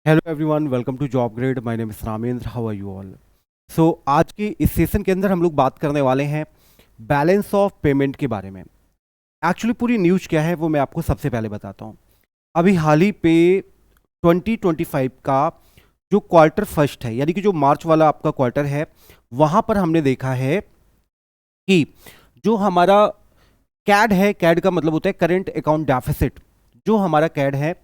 Hello everyone, welcome to job grade. My name is Ramendra. How are you all? So आज की इस session के अंदर हम लोग बात करने वाले हैं बैलेंस ऑफ पेमेंट के बारे में। एक्चुअली पूरी न्यूज़ क्या है वो मैं आपको सबसे पहले बताता हूँ। अभी हाल ही पे 2025 का जो क्वार्टर फर्स्ट है, यानी कि जो मार्च वाला आपका क्वार्टर है, वहाँ पर हमने देखा है कि जो हमारा कैड है, कैड का मतलब होता है करेंट अकाउंट डेफिसिट। जो हमारा कैड है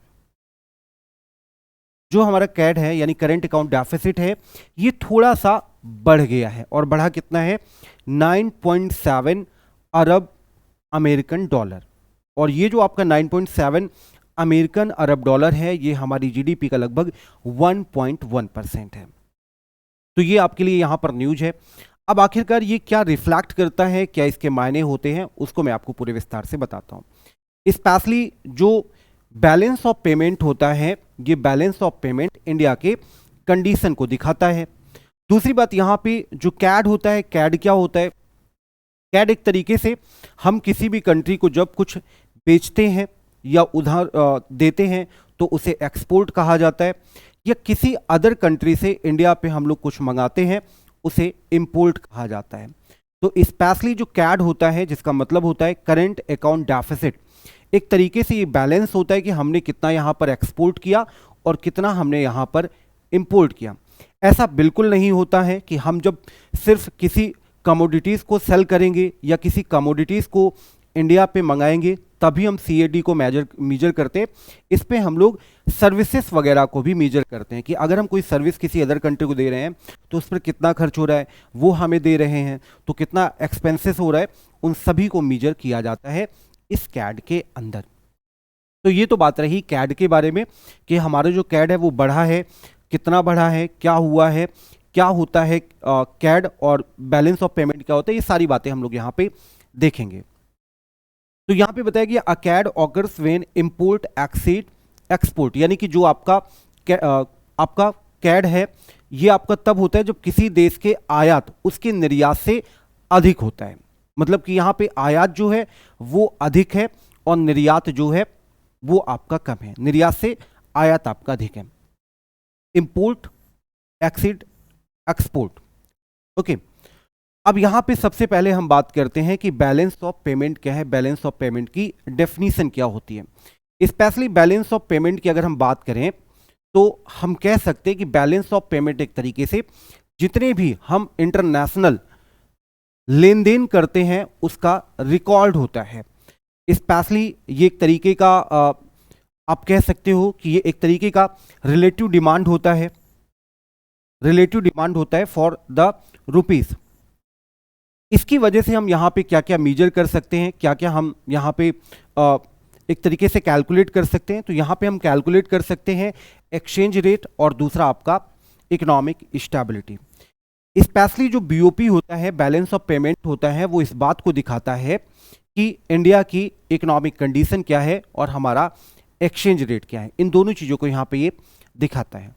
जो हमारा कैड है यानी करंट अकाउंट डेफिसिट है, ये थोड़ा सा बढ़ गया है। और बढ़ा कितना है? 9.7 अरब अमेरिकन डॉलर। और ये जो आपका 9.7 अमेरिकन अरब डॉलर है, ये हमारी जीडीपी का लगभग 1.1% है। तो ये आपके लिए यहां पर न्यूज है। अब आखिरकार ये क्या रिफ्लेक्ट करता है, क्या इसके मायने होते हैं, उसको मैं आपको पूरे विस्तार से बताता हूं। स्पेशली जो बैलेंस ऑफ पेमेंट होता है, ये बैलेंस ऑफ पेमेंट इंडिया के कंडीशन को दिखाता है। दूसरी बात, यहां पे जो कैड होता है, कैड क्या होता है? कैड एक तरीके से हम किसी भी कंट्री को जब कुछ बेचते हैं या उधार देते हैं तो उसे एक्सपोर्ट कहा जाता है, या किसी अदर कंट्री से इंडिया पे हम लोग कुछ मंगाते हैं उसे इंपोर्ट कहा जाता है। तो स्पेशली जो कैड होता है, जिसका मतलब होता है करेंट अकाउंट डेफिसिट, एक तरीके से ये बैलेंस होता है कि हमने कितना यहाँ पर एक्सपोर्ट किया और कितना हमने यहाँ पर इंपोर्ट किया। ऐसा बिल्कुल नहीं होता है कि हम जब सिर्फ किसी कमोडिटीज़ को सेल करेंगे या किसी कमोडिटीज़ को इंडिया पे मंगाएंगे तभी हम सीएडी को मेजर करते हैं। इस पे हम लोग सर्विसेज वगैरह को भी मेजर करते हैं कि अगर हम कोई सर्विस किसी अदर कंट्री को दे रहे हैं तो उस पर कितना खर्च हो रहा है, वो हमें दे रहे हैं तो कितना एक्सपेंसेस हो रहा है, उन सभी को मेजर किया जाता है इस कैड के अंदर। तो ये तो बात रही कैड के बारे में कि हमारा जो कैड है वो बढ़ा है, कितना बढ़ा है, क्या हुआ है, क्या होता है कैड, और बैलेंस ऑफ पेमेंट क्या होता है, ये सारी बातें हम लोग यहाँ पे देखेंगे। तो यहाँ पे बताया गया a CAD occurs when import exceed export, यानी कि जो आपका कैड है ये आपका तब होता है जब किसी देश के आयात उसके निर्यात से अधिक होता है। मतलब कि यहाँ पे आयात जो है वो अधिक है और निर्यात जो है वो आपका कम है। निर्यात से आयात आपका अधिक है। Import exceed export. ओके, अब यहां पे सबसे पहले हम बात करते हैं कि बैलेंस ऑफ पेमेंट क्या है, बैलेंस ऑफ पेमेंट की डेफिनीशन क्या होती है। स्पेशली बैलेंस ऑफ पेमेंट की अगर हम बात करें तो हम कह सकते हैं कि बैलेंस ऑफ पेमेंट एक तरीके से जितने भी हम इंटरनेशनल लेन देन करते हैं उसका रिकॉर्ड होता है। स्पेशली ये एक तरीके का आप कह सकते हो कि ये एक तरीके का रिलेटिव डिमांड होता है, रिलेटिव डिमांड होता है फॉर द रुपीस। इसकी वजह से हम यहाँ पे क्या क्या मीजर कर सकते हैं, क्या क्या हम यहाँ पे एक तरीके से कैलकुलेट कर सकते हैं। तो यहाँ पे हम कैलकुलेट कर सकते हैं एक्सचेंज रेट और दूसरा आपका इकोनॉमिक स्टेबिलिटी। स्पेशली जो बीओपी होता है, बैलेंस ऑफ पेमेंट होता है, वो इस बात को दिखाता है कि इंडिया की इकोनॉमिक कंडीशन क्या है और हमारा एक्सचेंज रेट क्या है। इन दोनों चीज़ों को यहाँ पे ये दिखाता है।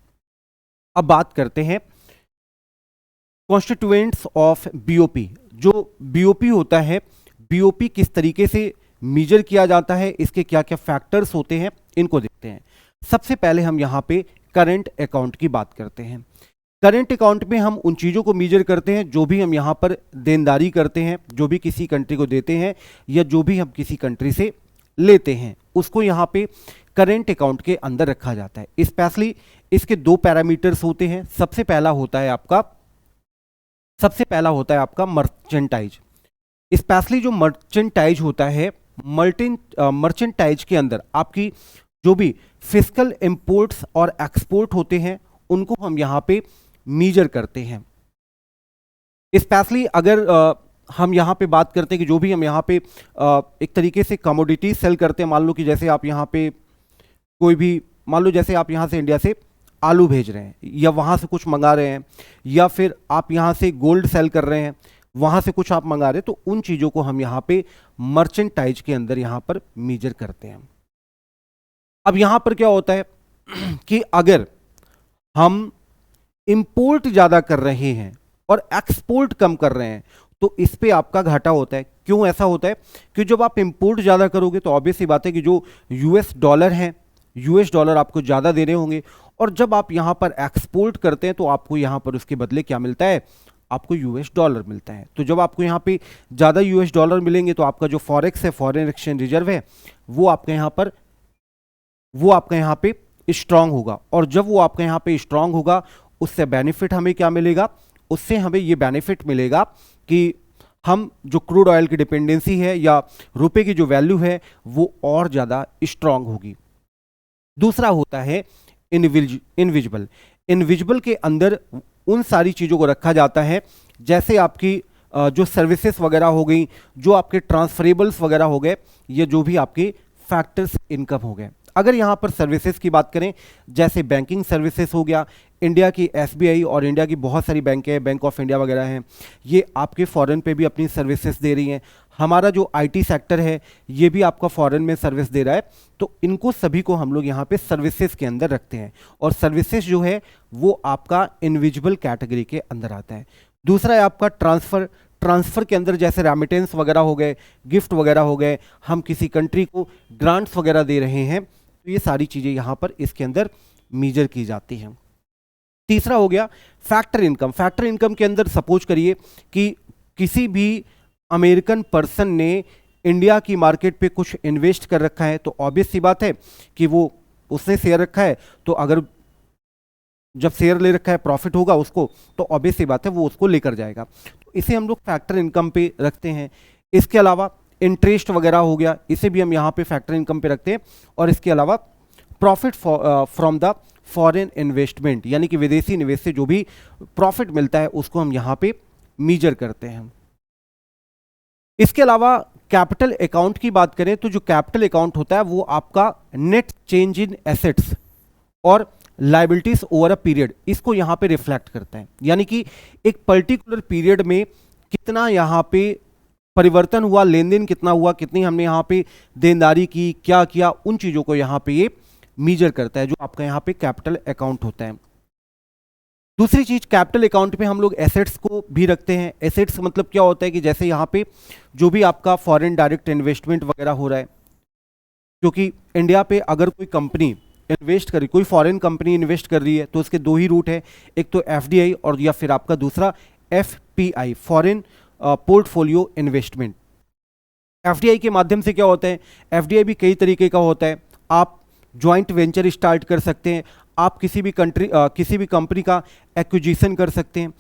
अब बात करते हैं कॉन्स्टिट्यूएंट्स ऑफ बीओपी। जो बीओपी होता है, बीओपी किस तरीके से मेजर किया जाता है, इसके क्या क्या फैक्टर्स होते हैं, इनको देखते हैं। सबसे पहले हम यहाँ पे करंट अकाउंट की बात करते हैं। करंट अकाउंट में हम उन चीज़ों को मेजर करते हैं जो भी हम यहाँ पर देनदारी करते हैं, जो भी किसी कंट्री को देते हैं या जो भी हम किसी कंट्री से लेते हैं, उसको यहाँ पे करंट अकाउंट के अंदर रखा जाता है। स्पेशली इसके दो पैरामीटर्स होते हैं। सबसे पहला होता है आपका मर्चेंटाइज। स्पेशली जो मर्चेंटाइज होता है, मर्चेंटाइज के अंदर आपकी जो भी फिजिकल इंपोर्ट्स और एक्सपोर्ट होते हैं उनको हम यहाँ पे मेजर करते हैं। स्पेशली अगर हम यहाँ पे बात करते हैं कि जो भी हम यहाँ पे एक तरीके से कमोडिटीज सेल करते हैं, मान लो कि जैसे आप यहाँ पे कोई भी, मान लो जैसे आप यहाँ से इंडिया से आलू भेज रहे हैं या वहाँ से कुछ मंगा रहे हैं, या फिर आप यहाँ से गोल्ड सेल कर रहे हैं, वहाँ से कुछ आप मंगा रहे हैं, तो उन चीज़ों को हम यहाँ पे मर्चेंटाइज के अंदर यहाँ पर मेजर करते हैं। अब यहाँ पर क्या होता है कि अगर हम इंपोर्ट ज़्यादा कर रहे हैं और एक्सपोर्ट कम कर रहे हैं तो इस पे आपका घाटा होता है। क्यों ऐसा होता है? कि जब आप इंपोर्ट ज़्यादा करोगे तो ऑब्वियस सी बात है कि जो यूएस डॉलर हैं, यूएस डॉलर आपको ज़्यादा देने होंगे, और जब आप यहाँ पर एक्सपोर्ट करते हैं तो आपको यहाँ पर उसके बदले क्या मिलता है, आपको यूएस डॉलर मिलता है। तो जब आपको यहाँ पे ज़्यादा यूएस डॉलर मिलेंगे तो आपका जो फॉरेक्स है, फॉरेन एक्सचेंज रिजर्व है, वो आपके यहाँ पे स्ट्रांग होगा। और जब वो आपका यहाँ पे स्ट्रांग होगा, उससे बेनिफिट हमें क्या मिलेगा, उससे हमें ये बेनिफिट मिलेगा कि हम जो क्रूड ऑयल की डिपेंडेंसी है या रुपए की जो वैल्यू है वो और ज़्यादा स्ट्रांग होगी। दूसरा होता है इनविजिबल। इनविजिबल के अंदर उन सारी चीज़ों को रखा जाता है जैसे आपकी जो सर्विसेज वगैरह हो गई, जो आपके ट्रांसफरेबल्स वगैरह हो गए, ये जो भी आपके फैक्टर्स इनकम हो गए। अगर यहाँ पर सर्विसेज की बात करें, जैसे बैंकिंग सर्विसेज हो गया, इंडिया की एसबीआई और इंडिया की बहुत सारी बैंकें हैं, बैंक ऑफ इंडिया वगैरह हैं, ये आपके फॉरेन पे भी अपनी सर्विसेज दे रही हैं। हमारा जो आईटी सेक्टर है ये भी आपका फॉरेन में सर्विस दे रहा है। तो इनको सभी को हम लोग यहाँ पे सर्विसेज के अंदर रखते हैं, और सर्विसेज जो है वो आपका इनविजिबल कैटेगरी के अंदर आता है। दूसरा है आपका ट्रांसफ़र के अंदर जैसे रेमिटेंस वगैरह हो गए, गिफ्ट वगैरह हो गए, हम किसी कंट्री को ग्रांट्स वगैरह दे रहे हैं, तो ये सारी चीज़ें यहाँ पर इसके अंदर मेजर की जाती हैं। तीसरा हो गया फैक्टर इनकम। फैक्टर इनकम के अंदर सपोज करिए कि किसी भी अमेरिकन पर्सन ने इंडिया की मार्केट पे कुछ इन्वेस्ट कर रखा है, तो ऑब्वियस सी बात है कि वो उसने शेयर रखा है, तो अगर जब शेयर ले रखा है प्रॉफिट होगा उसको, तो ऑब्वियस सी बात है वो उसको लेकर जाएगा। तो इसे हम लोग फैक्टर इनकम पे रखते हैं। इसके अलावा इंटरेस्ट वगैरह हो गया, इसे भी हम यहाँ पे फैक्टर इनकम पे रखते हैं। और इसके अलावा profit from the foreign investment, यानी कि विदेशी निवेश से जो भी प्रॉफिट मिलता है उसको हम यहाँ पे मेजर करते हैं। इसके अलावा कैपिटल अकाउंट की बात करें तो जो कैपिटल अकाउंट होता है वो आपका नेट चेंज इन एसेट्स और लाइबिलिटीज ओवर अ पीरियड, इसको यहाँ पे रिफ्लेक्ट करता है। यानी कि एक पर्टिकुलर पीरियड में कितना यहाँ पे परिवर्तन हुआ, लेन देन कितना हुआ, कितनी हमने यहाँ पे देनदारी की, क्या किया, उन चीज़ों को यहाँ पे ये मेजर करता है, जो आपका यहाँ पे कैपिटल अकाउंट होता है। दूसरी चीज, कैपिटल अकाउंट पे हम लोग एसेट्स को भी रखते हैं। एसेट्स मतलब क्या होता है कि जैसे यहाँ पे जो भी आपका फॉरेन डायरेक्ट इन्वेस्टमेंट वगैरह हो रहा है, क्योंकि इंडिया पे अगर कोई कंपनी इन्वेस्ट करी, कोई फॉरेन कंपनी इन्वेस्ट कर रही है, तो उसके दो ही रूट है, एक तो एफडीआई और या फिर आपका दूसरा FPI, foreign portfolio investment. FDI के माध्यम से क्या होता है, एफडीआई भी कई तरीके का होता है। आप ज्वाइंट वेंचर स्टार्ट कर सकते हैं, आप किसी भी कंपनी का एक्विजिशन कर सकते हैं।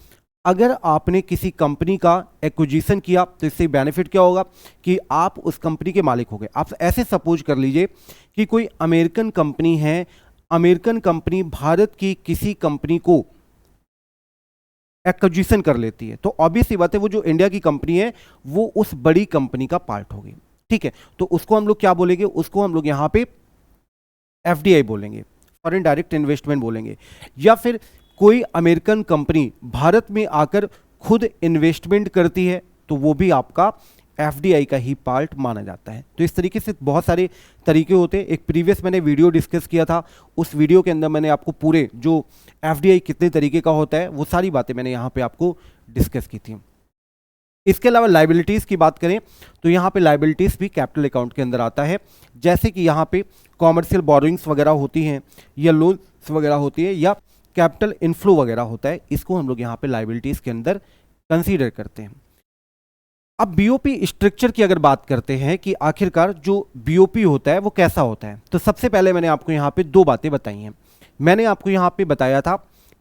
अगर आपने किसी कंपनी का एक्विजिशन किया तो इससे बेनिफिट क्या होगा कि आप उस कंपनी के मालिक हो गए। आप ऐसे सपोज कर लीजिए कि कोई अमेरिकन कंपनी है, अमेरिकन कंपनी भारत की किसी कंपनी को एक्विजिशन कर लेती है, तो ऑब्वियस सी बात है वो जो इंडिया की कंपनी है वो उस बड़ी कंपनी का पार्ट होगी। ठीक है, तो उसको हम लोग क्या बोलेंगे, उसको हम लोग यहाँ पे एफडीआई बोलेंगे, फॉरेन डायरेक्ट इन्वेस्टमेंट बोलेंगे। या फिर कोई अमेरिकन कंपनी भारत में आकर खुद इन्वेस्टमेंट करती है, तो वो भी आपका एफडीआई का ही पार्ट माना जाता है। तो इस तरीके से बहुत सारे तरीके होते हैं। एक प्रीवियस मैंने वीडियो डिस्कस किया था, उस वीडियो के अंदर मैंने आपको पूरे जो एफडीआई कितने तरीके का होता है वो सारी बातें मैंने यहाँ पे आपको डिस्कस की थी। इसके अलावा लाइबिलिटीज़ की बात करें तो यहाँ पे लाइबिलिटीज़ भी कैपिटल अकाउंट के अंदर आता है। जैसे कि यहाँ पे कॉमर्शियल बोरोइंग्स वगैरह होती हैं, या लोन्स वगैरह होती है, या कैपिटल इनफ्लो वगैरह होता है, इसको हम लोग यहाँ पे लाइबिलिटीज़ के अंदर कंसीडर करते हैं। अब बीओपी स्ट्रक्चर की अगर बात करते हैं कि आखिरकार जो बीओपी होता है वो कैसा होता है, तो सबसे पहले मैंने आपको यहाँ पे दो बातें बताई हैं। मैंने आपको यहाँ पे बताया था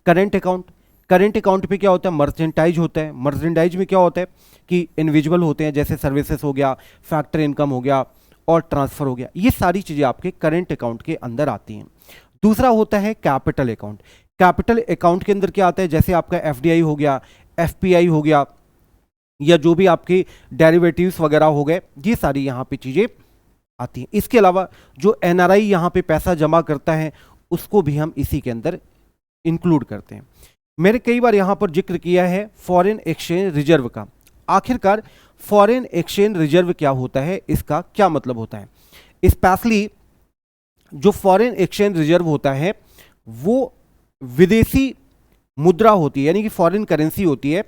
करेंट अकाउंट। करेंट अकाउंट पे क्या होता है, मर्चेंटाइज होता है। मर्चेंटाइज में क्या होता है कि इनविजिबल होते हैं, जैसे सर्विसेज हो गया, फैक्टर इनकम हो गया और ट्रांसफर हो गया, ये सारी चीज़ें आपके करेंट अकाउंट के अंदर आती हैं। दूसरा होता है कैपिटल अकाउंट। कैपिटल अकाउंट के अंदर क्या आता है, जैसे आपका एफडीआई हो गया, एफपीआई हो गया, या जो भी आपके डेरिवेटिव्स वगैरह हो गए, ये सारी यहाँ पे चीज़ें आती हैं। इसके अलावा जो एनआरआई यहाँ पे पैसा जमा करता है उसको भी हम इसी के अंदर इंक्लूड करते हैं। मैंने कई बार यहाँ पर जिक्र किया है फॉरेन एक्सचेंज रिजर्व का। आखिरकार फॉरेन एक्सचेंज रिजर्व क्या होता है, इसका क्या मतलब होता है। स्पेशली जो फॉरेन एक्सचेंज रिजर्व होता है वो विदेशी मुद्रा होती है, यानी कि फॉरेन करेंसी होती है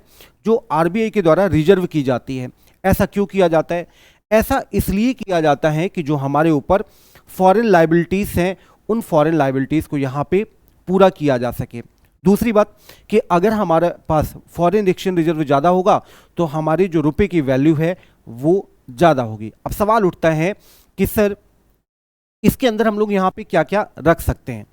जो आरबीआई के द्वारा रिजर्व की जाती है। ऐसा क्यों किया जाता है, ऐसा इसलिए किया जाता है कि जो हमारे ऊपर फॉरेन लाइबिलिटीज़ हैं उन फॉरेन लाइबिलिटीज़ को यहाँ पे पूरा किया जा सके। दूसरी बात कि अगर हमारे पास फॉरेन एक्सचेंज रिजर्व ज़्यादा होगा तो हमारे जो रुपए की वैल्यू है वो ज़्यादा होगी। अब सवाल उठता है कि सर इसके अंदर हम लोग यहाँ पे क्या क्या रख सकते हैं।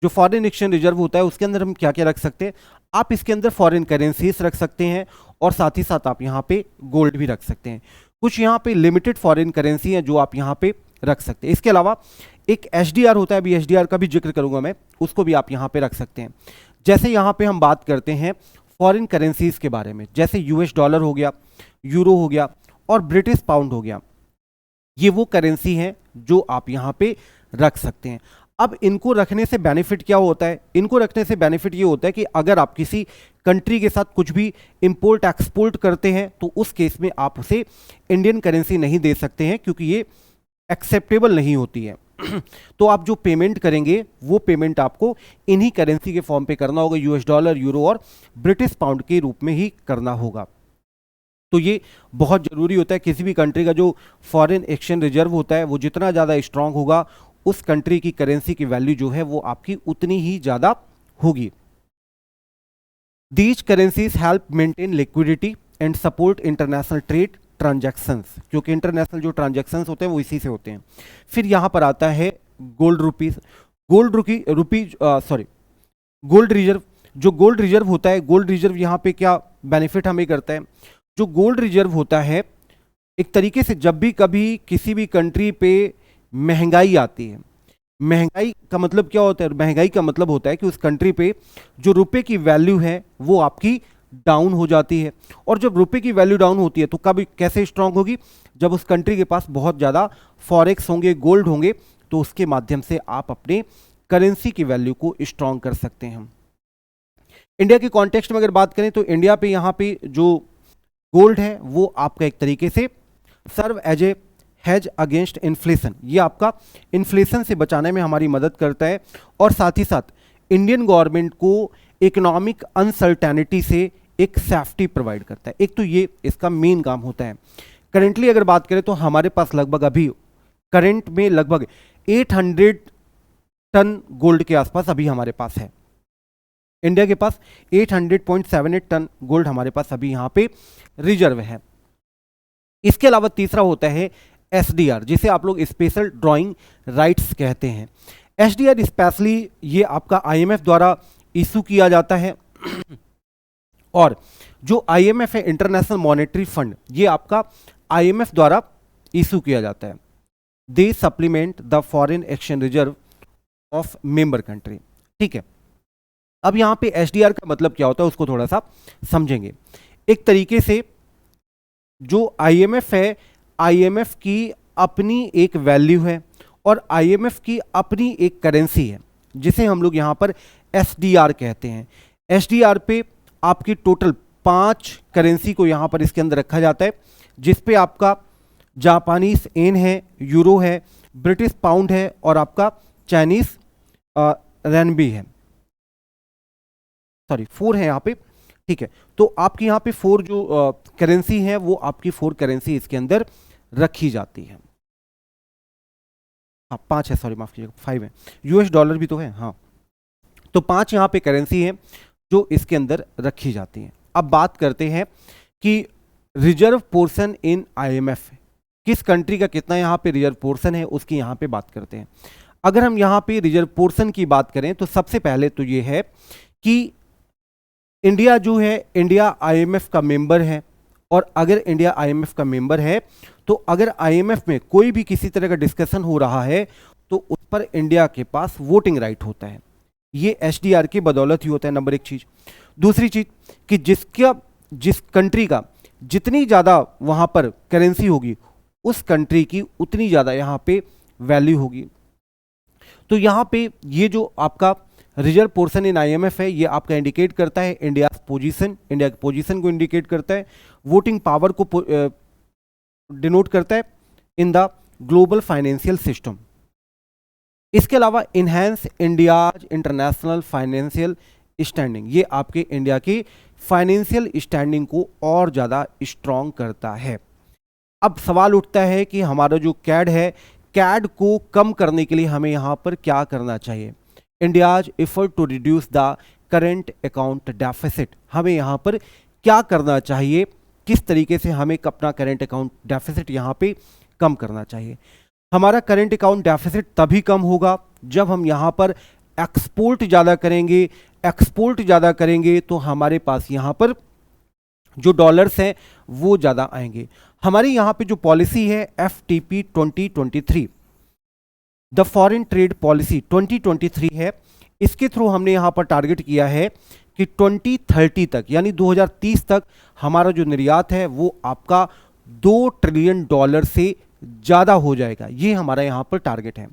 जो फॉरेन एक्सचेंज रिजर्व होता है उसके अंदर हम क्या क्या रख सकते हैं। आप इसके अंदर फॉरेन करेंसीज रख सकते हैं और साथ ही साथ आप यहाँ पे गोल्ड भी रख सकते हैं। कुछ यहाँ पे लिमिटेड फॉरेन करेंसी हैं जो आप यहाँ पे रख सकते हैं। इसके अलावा एक एचडीआर होता है, अभी एचडीआर का भी जिक्र करूंगा मैं, उसको भी आप यहाँ पे रख सकते हैं। जैसे यहाँ पे हम बात करते हैं फॉरेन करेंसीज के बारे में, जैसे यूएस डॉलर हो गया, यूरो हो गया और ब्रिटिश पाउंड हो गया, ये वो करेंसी हैं जो आप यहाँ पे रख सकते हैं। अब इनको रखने से बेनिफिट क्या होता है? इनको रखने से बेनिफिट ये होता है कि अगर आप किसी कंट्री के साथ कुछ भी इंपोर्ट एक्सपोर्ट करते हैं तो उस केस में आप उसे इंडियन करेंसी नहीं दे सकते हैं क्योंकि ये एक्सेप्टेबल नहीं होती है। तो आप जो पेमेंट करेंगे वो पेमेंट आपको इन्हीं करेंसी के फॉर्म पे करना होगा, यूएस डॉलर, यूरो और ब्रिटिश पाउंड के रूप में ही करना होगा। तो ये बहुत ज़रूरी होता है। किसी भी कंट्री का जो फॉरेन एक्सचेंज रिजर्व होता है वो जितना ज़्यादा स्ट्रांग होगा उस कंट्री की करेंसी की वैल्यू जो है वो आपकी उतनी ही ज़्यादा होगी। These currencies help maintain liquidity and support international trade transactions, क्योंकि इंटरनेशनल जो ट्रांजैक्शंस होते हैं वो इसी से होते हैं। फिर यहाँ पर आता है गोल्ड रुपीज, गोल्ड रिजर्व। जो गोल्ड रिजर्व होता है, गोल्ड रिजर्व यहाँ पे क्या बेनिफिट हमें करता है? जो गोल्ड रिजर्व होता है एक तरीके से जब भी कभी किसी भी कंट्री पे महंगाई आती है, महंगाई का मतलब क्या होता है? महंगाई का मतलब होता है कि उस कंट्री पे जो रुपए की वैल्यू है वो आपकी डाउन हो जाती है। और जब रुपए की वैल्यू डाउन होती है तो कब कैसे स्ट्रांग होगी? जब उस कंट्री के पास बहुत ज़्यादा फॉरेक्स होंगे, गोल्ड होंगे, तो उसके माध्यम से आप अपने करेंसी की वैल्यू को स्ट्रांग कर सकते हैं। इंडिया के कॉन्टेक्स्ट में अगर बात करें तो इंडिया पे यहाँ पे जो गोल्ड है वो आपका एक तरीके से serve as a hedge against inflation, ये आपका इन्फ्लेशन से बचाने में हमारी मदद करता है और साथ ही साथ इंडियन गवर्नमेंट को इकोनॉमिक अनसर्टेनिटी से एक सेफ्टी प्रोवाइड करता है। एक तो ये इसका मेन काम होता है। करेंटली अगर बात करें तो हमारे पास लगभग अभी करंट में लगभग 800 टन गोल्ड के आसपास अभी हमारे पास है। इंडिया के पास 800.78 टन गोल्ड हमारे पास अभी यहाँ पे रिजर्व है। इसके अलावा तीसरा होता है एसडीआर, जिसे आप लोग स्पेशल ड्राइंग राइट्स कहते हैं। एसडीआर स्पेशली ये आपका आईएमएफ द्वारा इशू किया जाता है और जो आईएमएफ है, इंटरनेशनल मॉनेटरी फंड, ये आपका आईएमएफ द्वारा इशू किया जाता है। They supplement the foreign exchange reserve of member country. ठीक है, अब यहाँ पे एसडीआर का मतलब क्या होता है उसको थोड़ा सा समझेंगे। एक तरीके से जो आईएमएफ है, आईएमएफ की अपनी एक वैल्यू है और आईएमएफ की अपनी एक करेंसी है जिसे हम लोग यहाँ पर एसडीआर कहते हैं। एसडीआर पे आपकी टोटल 5 करेंसी को यहाँ पर इसके अंदर रखा जाता है, जिस पे आपका जापानीज येन है, यूरो है, ब्रिटिश पाउंड है और आपका चाइनीज रेनबी है। सॉरी 4 है यहाँ पे। ठीक है, तो आपकी यहाँ पे 4 जो करेंसी है वो आपकी 4 करेंसी इसके अंदर रखी जाती है। हाँ 5 है, सॉरी माफ कीजिएगा, 5 है। यूएस डॉलर भी तो है। हाँ, तो 5 यहाँ पे करेंसी है जो इसके अंदर रखी जाती हैं। अब बात करते हैं कि रिजर्व पोर्शन इन आईएमएफ, किस कंट्री का कितना यहाँ पे रिजर्व पोर्शन है उसकी यहाँ पे बात करते हैं। अगर हम यहाँ पे रिजर्व पोर्शन की बात करें तो सबसे पहले तो ये है कि इंडिया जो है, इंडिया आईएमएफ का मेंबर है और अगर इंडिया आईएमएफ का मेंबर है तो अगर आईएमएफ में कोई भी किसी तरह का डिस्कशन हो रहा है तो उस पर इंडिया के पास वोटिंग राइट होता है। ये एसडीआर की बदौलत ही होता है, नंबर 1 चीज। दूसरी चीज कि जिस कंट्री का जितनी ज़्यादा वहाँ पर करेंसी होगी उस कंट्री की उतनी ज़्यादा यहाँ पे वैल्यू होगी। तो यहाँ पे ये जो आपका रिजर्व पोर्शन इन आईएमएफ है ये आपका इंडिकेट करता है इंडिया की पोजीशन को इंडिकेट करता है, वोटिंग पावर को डिनोट करता है in the global financial system. इसके अलावा enhance India's international financial standing, ये आपके इंडिया की फाइनेंशियल स्टैंडिंग को और ज़्यादा स्ट्रॉन्ग करता है। अब सवाल उठता है कि हमारा जो कैड है, कैड को कम करने के लिए हमें यहाँ पर क्या करना चाहिए। India's effort to reduce the current account deficit. हमें यहाँ पर क्या करना चाहिए, किस तरीके से हमें अपना करेंट अकाउंट डेफिसिट यहाँ पे कम करना चाहिए। हमारा करेंट अकाउंट डेफिसिट तभी कम होगा जब हम यहाँ पर एक्सपोर्ट ज़्यादा करेंगे। एक्सपोर्ट ज़्यादा करेंगे तो हमारे पास यहाँ पर जो डॉलर्स हैं वो ज़्यादा आएंगे। हमारी यहाँ पे जो पॉलिसी है FTP 2023, the foreign trade policy 2023 है, इसके थ्रू हमने यहाँ पर टारगेट किया है कि 2030 तक यानी 2030 तक हमारा जो निर्यात है वो आपका $2 ट्रिलियन से ज़्यादा हो जाएगा। ये हमारा यहाँ पर टारगेट है।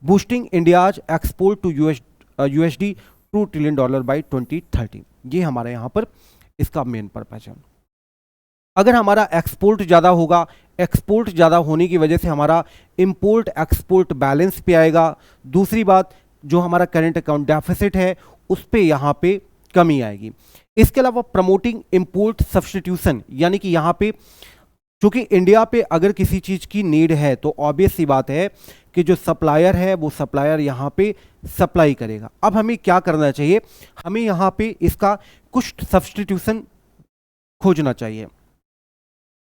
Boosting India's export to USD $2 trillion by 2030, ये हमारा यहाँ पर इसका मेन पर्पज है। अगर हमारा एक्सपोर्ट ज़्यादा होगा, एक्सपोर्ट ज़्यादा होने की वजह से हमारा इंपोर्ट एक्सपोर्ट बैलेंस पे आएगा। दूसरी बात, जो हमारा करेंट अकाउंट डेफिसिट है उस पे यहाँ पे कमी आएगी। इसके अलावा प्रमोटिंग इंपोर्ट सब्स्टिट्यूशन, यानी कि यहाँ पे क्योंकि इंडिया पे अगर किसी चीज़ की नीड है तो ऑब्वियस सी बात है कि जो सप्लायर है वो सप्लायर यहाँ पे सप्लाई करेगा। अब हमें क्या करना चाहिए, हमें यहाँ पे इसका कुछ सब्स्टिट्यूशन खोजना चाहिए।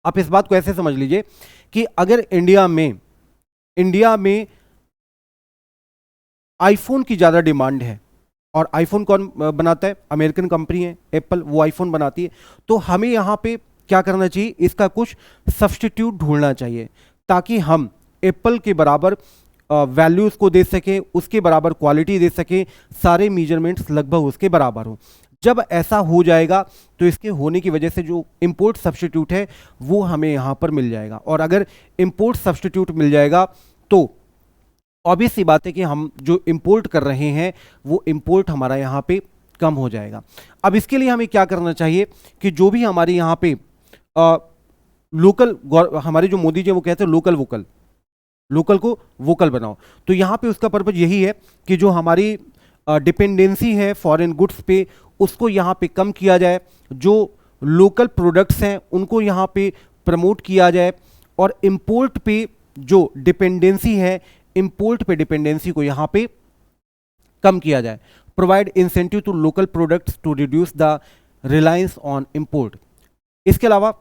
आप इस बात को ऐसे समझ लीजिए कि अगर इंडिया में आईफोन की ज़्यादा डिमांड है, और आईफोन कौन बनाता है, अमेरिकन कंपनी है एप्पल, वो आईफोन बनाती है, तो हमें यहाँ पे क्या करना चाहिए, इसका कुछ सब्स्टिट्यूट ढूंढना चाहिए ताकि हम एप्पल के बराबर वैल्यू उसको दे सकें, उसके बराबर क्वालिटी दे सकें, सारे मेजरमेंट्स लगभग उसके बराबर हो। जब ऐसा हो जाएगा तो इसके होने की वजह से जो इंपोर्ट सब्स्टिट्यूट है वो हमें यहाँ पर मिल जाएगा। और अगर इंपोर्ट सब्स्टिट्यूट मिल जाएगा तो ऑब्वियस सी बात है कि हम जो इंपोर्ट कर रहे हैं वो इंपोर्ट हमारा यहाँ पे कम हो जाएगा। अब इसके लिए हमें क्या करना चाहिए कि जो भी हमारे यहाँ पे लोकल, हमारे जो मोदी जी वो कहते हैं लोकल को वोकल बनाओ, तो यहाँ पे उसका पर्पज यही है कि जो हमारी डिपेंडेंसी है फॉरेन गुड्स पे उसको यहाँ पे कम किया जाए, जो लोकल प्रोडक्ट्स हैं उनको यहाँ पे प्रमोट किया जाए, और इंपोर्ट पे जो डिपेंडेंसी है, इंपोर्ट पे डिपेंडेंसी को यहाँ पे कम किया जाए। Provide incentive to local products to reduce the reliance on import. इसके अलावा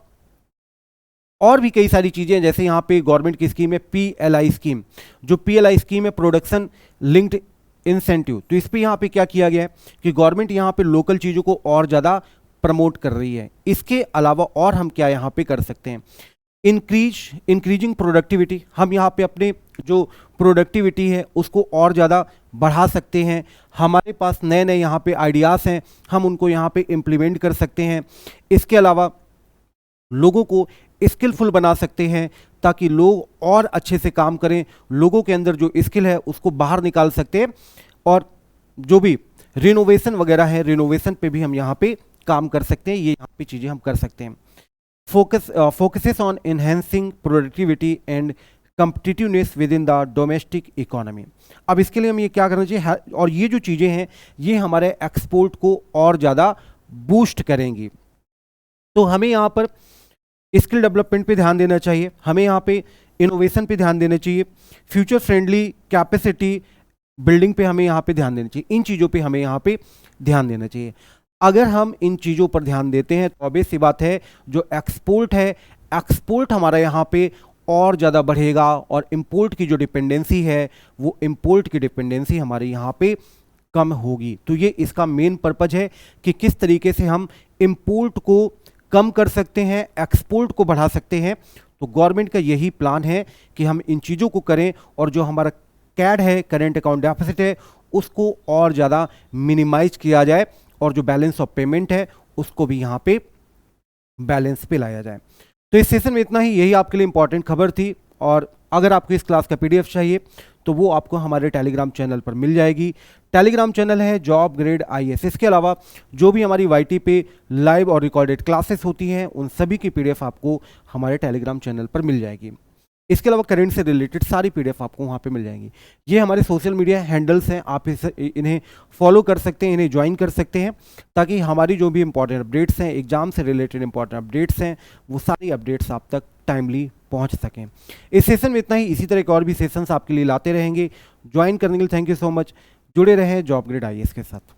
और भी कई सारी चीज़ें, जैसे यहाँ पे गवर्नमेंट की स्कीम है PLI स्कीम, जो PLI स्कीम है प्रोडक्शन लिंक्ड इंसेंटिव, तो इस पे यहाँ पे क्या किया गया है कि गवर्नमेंट यहाँ पे लोकल चीज़ों को और ज़्यादा प्रमोट कर रही है। इसके अलावा और हम क्या यहाँ पे कर सकते हैं, इंक्रीजिंग प्रोडक्टिविटी, हम यहाँ पे अपने जो प्रोडक्टिविटी है उसको और ज़्यादा बढ़ा सकते हैं। हमारे पास नए नए यहाँ पे आइडियाज़ हैं, हम उनको यहाँ पे इम्प्लीमेंट कर सकते हैं। इसके अलावा लोगों को स्किलफुल बना सकते हैं ताकि लोग और अच्छे से काम करें, लोगों के अंदर जो स्किल है उसको बाहर निकाल सकते हैं, और जो भी रिनोवेशन वगैरह है, रिनोवेशन पे भी हम यहाँ पे काम कर सकते हैं। ये यहाँ पे चीज़ें हम कर सकते हैं। Focuses on enhancing productivity and competitiveness with in the domestic economy. अब इसके लिए हम ये क्या करना चाहिए, और ये जो चीज़ें हैं ये हमारे एक्सपोर्ट को और ज़्यादा बूस्ट करेंगी। तो हमें यहाँ पर स्किल डेवलपमेंट पे ध्यान देना चाहिए, हमें यहाँ पे इनोवेशन पे ध्यान देना चाहिए, फ्यूचर फ्रेंडली कैपेसिटी बिल्डिंग पे हमें यहाँ पे ध्यान देना चाहिए। इन चीज़ों पे हमें यहाँ पे ध्यान देना चाहिए। अगर हम इन चीज़ों पर ध्यान देते हैं तो ऑब्वियस सी बात है जो एक्सपोर्ट है, एक्सपोर्ट हमारा यहाँ पे और ज़्यादा बढ़ेगा, और इंपोर्ट की जो डिपेंडेंसी है वो इंपोर्ट की डिपेंडेंसी हमारे यहाँ पे कम होगी। तो ये इसका मेन पर्पज है कि किस तरीके से हम इंपोर्ट को कम कर सकते हैं, एक्सपोर्ट को बढ़ा सकते हैं। तो गवर्नमेंट का यही प्लान है कि हम इन चीज़ों को करें, और जो हमारा कैड है, करेंट अकाउंट डेफिसिट है, उसको और ज़्यादा मिनिमाइज किया जाए, और जो बैलेंस ऑफ पेमेंट है उसको भी यहाँ पे बैलेंस पे लाया जाए। तो इस सेशन में इतना ही, यही आपके लिए इंपॉर्टेंट खबर थी। और अगर आपको इस क्लास का PDF चाहिए तो वो आपको हमारे टेलीग्राम चैनल पर मिल जाएगी। टेलीग्राम चैनल है जॉब ग्रेड IAS। इसके अलावा जो भी हमारी YT पे लाइव और रिकॉर्डेड क्लासेस होती हैं उन सभी की PDF आपको हमारे टेलीग्राम चैनल पर मिल जाएगी। इसके अलावा करंट से रिलेटेड सारी PDF आपको वहाँ पे मिल जाएंगी। ये हमारे सोशल मीडिया हैंडल्स हैं, आप इन्हें फॉलो कर सकते हैं, इन्हें ज्वाइन कर सकते हैं, ताकि हमारी जो भी इंपॉर्टेंट अपडेट्स हैं, एग्जाम से रिलेटेड इंपॉर्टेंट अपडेट्स हैं, वो सारी अपडेट्स आप तक टाइमली पहुंच सकें। इस सेशन में इतना ही, इसी तरह के और भी सेशंस आपके लिए लाते रहेंगे। ज्वाइन करने के लिए थैंक यू सो मच। जुड़े रहें जॉब ग्रेड आईएएस के साथ।